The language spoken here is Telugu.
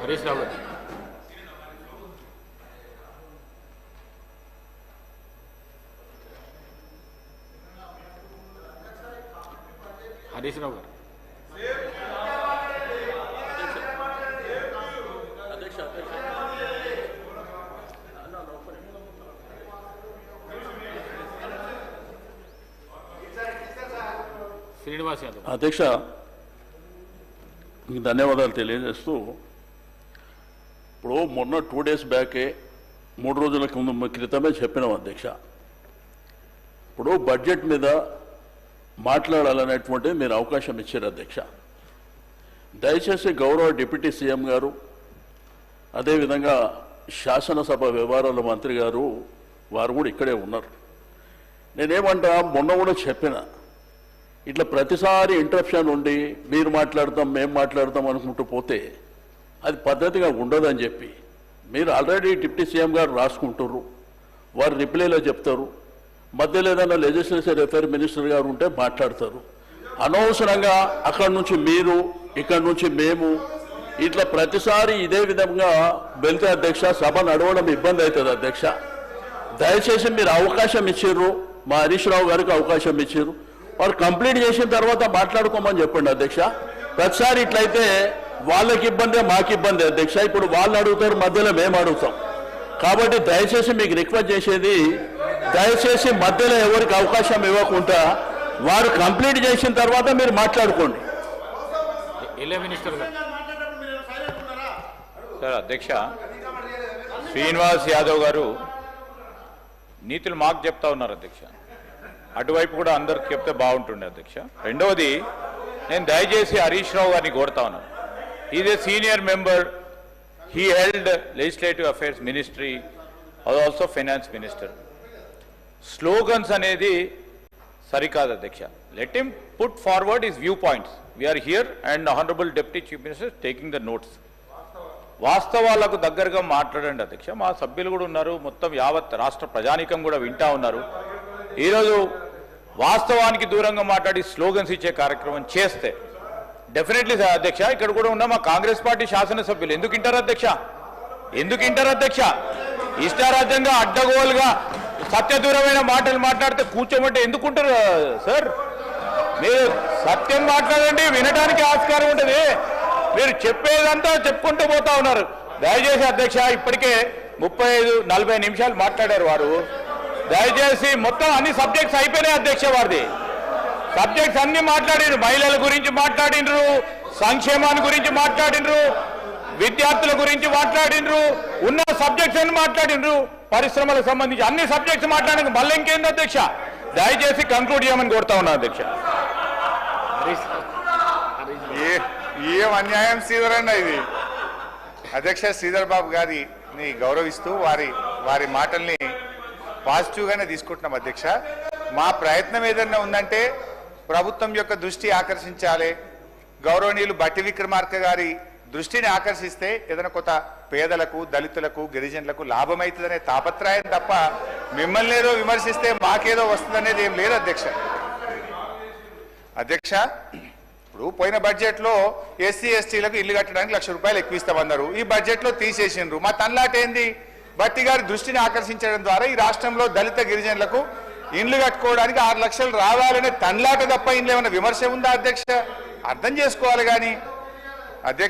హరీష్ రావు గారు. హరీష్ రావు గారు. శ్రీనివాస్ యాదవ్. అధ్యక్ష, మీకు ధన్యవాదాలు తెలియజేస్తూ, ఇప్పుడు మొన్న 2 days బ్యాకే 3 రోజుల క్రితమే చెప్పినాం అధ్యక్ష. ఇప్పుడు బడ్జెట్ మీద మాట్లాడాలనేటువంటి మీరు అవకాశం ఇచ్చారు అధ్యక్ష. దయచేసి గౌరవ డిప్యూటీ సీఎం గారు, అదేవిధంగా శాసనసభ వ్యవహారాల మంత్రి గారు వారు కూడా ఇక్కడే ఉన్నారు. నేనేమంటా, మొన్న కూడా చెప్పిన, ఇట్లా ప్రతిసారి ఇంటరప్షన్ ఉండి మీరు మాట్లాడతాం మేము మాట్లాడతాం అనుకుంటూ పోతే అది పద్ధతిగా ఉండదని చెప్పి, మీరు ఆల్రెడీ డిప్యూటీ సీఎం గారు రాసుకుంటారు, వారు రిప్లైలో చెప్తారు, మధ్యలో ఏదైనా లెజిస్లేచర్ అఫైర్ మినిస్టర్ గారు ఉంటే మాట్లాడతారు. అనవసరంగా అక్కడి నుంచి మీరు ఇక్కడి నుంచి మేము ఇట్లా ప్రతిసారి ఇదే విధంగా వెళ్తే అధ్యక్ష సభ నడవడం ఇబ్బంది అవుతుంది అధ్యక్ష. దయచేసి మీరు అవకాశం ఇచ్చారు, మా హరీష్ రావు గారికి అవకాశం ఇచ్చారు, వారు కంప్లీట్ చేసిన తర్వాత మాట్లాడుకోమని చెప్పండి అధ్యక్ష. ప్రతిసారి ఇట్లయితే వాళ్ళకి ఇబ్బందే మాకు ఇబ్బంది అధ్యక్ష. ఇప్పుడు వాళ్ళు అడుగుతారు, మధ్యలో మేము అడుగుతాం. కాబట్టి దయచేసి మీకు రిక్వెస్ట్ చేసేది, దయచేసి మధ్యలో ఎవరికి అవకాశం ఇవ్వకుండా వారు కంప్లీట్ చేసిన తర్వాత మీరు మాట్లాడుకోండి. సార్ అధ్యక్ష, శ్రీనివాస్ యాదవ్ గారు నీతులు మాకు చెప్తా ఉన్నారు అధ్యక్ష. అటువైపు కూడా అందరికి చెప్తే బాగుంటుండే అధ్యక్ష. రెండవది, నేను దయచేసి హరీష్ రావు గారిని కోరుతా ఉన్నాను. Is a senior member, he held legislative affairs ministry, also finance minister. Slogans అనేది సరికాదు అధ్యక్ష. Let him put forward his view points. We are here and honourable deputy chief minister taking the notes. వాస్తవాలకు దగ్గరగా మాట్లాడండి అధ్యక్ష. మా సభ్యులు కూడా ఉన్నారు, మొత్తం యావత్ రాష్ట్ర ప్రజానీకం కూడా వింటా ఉన్నారు. ఈరోజు వాస్తవానికి దూరంగా మాట్లాడి స్లోగన్స్ ఇచ్చే కార్యక్రమం చేస్తే డెఫినెట్లీ సార్ అధ్యక్ష, ఇక్కడ కూడా ఉన్న మా కాంగ్రెస్ పార్టీ శాసనసభ్యులు ఎందుకు వింటారు అధ్యక్ష? ఎందుకు వింటారు అధ్యక్ష? ఇష్టారాజ్యంగా అడ్డగోలుగా సత్యదూరమైన మాటలు మాట్లాడితే కూర్చోమంటే ఎందుకుంటారు సార్? మీరు సత్యం మాట్లాడండి, వినడానికి ఆస్కారం ఉంటుంది. మీరు చెప్పేదంతా చెప్పుకుంటూ పోతా ఉన్నారు. దయచేసి అధ్యక్ష, ఇప్పటికే 35-40 నిమిషాలు మాట్లాడారు వారు. దయచేసి మొత్తం అన్ని సబ్జెక్ట్స్ అయిపోయినాయి అధ్యక్ష. వారిది సబ్జెక్ట్స్ అన్ని మాట్లాడినరు. మహిళల గురించి మాట్లాడినరు, సంక్షేమాన్ని గురించి మాట్లాడినరు, విద్యార్థుల గురించి మాట్లాడినరు, ఉన్న సబ్జెక్ట్స్ అన్ని మాట్లాడినరు, పరిశ్రమలకు సంబంధించి అన్ని సబ్జెక్ట్స్ మాట్లాడిన మళ్ళీ ఇంకేంది అధ్యక్ష? దయచేసి కంక్లూడ్ చేయమని కోరుతా ఉన్నాను అధ్యక్ష. ఏం అన్యాయం శ్రీధర్ అండి ఇది. అధ్యక్ష, శ్రీధర్ బాబు గారిని గౌరవిస్తూ వారి మాటల్ని పాజిటివ్గానే తీసుకుంటున్నాం అధ్యక్ష. మా ప్రయత్నం ఏదన్నా ఉందంటే ప్రభుత్వం యొక్క దృష్టి ఆకర్షించాలి, గౌరవనీయులు బట్టి విక్రమార్క గారి దృష్టిని ఆకర్షిస్తే ఏదైనా కొత్త పేదలకు, దళితులకు, గిరిజనులకు లాభమవుతుందనే తాపత్రయం తప్ప మిమ్మల్ని ఏదో విమర్శిస్తే మాకేదో వస్తుందనేది ఏం లేదు అధ్యక్ష. అధ్యక్ష, ఇప్పుడు పోయిన బడ్జెట్లో ఎస్సీ ఎస్టీలకు ఇల్లు కట్టడానికి 1,00,000 రూపాయలు ఎక్కువ ఇస్తామన్నారు. ఈ బడ్జెట్లో తీసేసిండ్రు. మా తన్లాట ఏంది? బట్టి గారి దృష్టిని ఆకర్షించడం ద్వారా ఈ రాష్ట్రంలో దళిత గిరిజనులకు ఇండ్లు కట్టుకోవడానికి 6 లక్షలు రావాలనే తన్లాట తప్ప ఇంట్లో ఏమైనా విమర్శ ఉందా అధ్యక్ష? అర్థం చేసుకోవాలి కానీ అధ్యక్ష.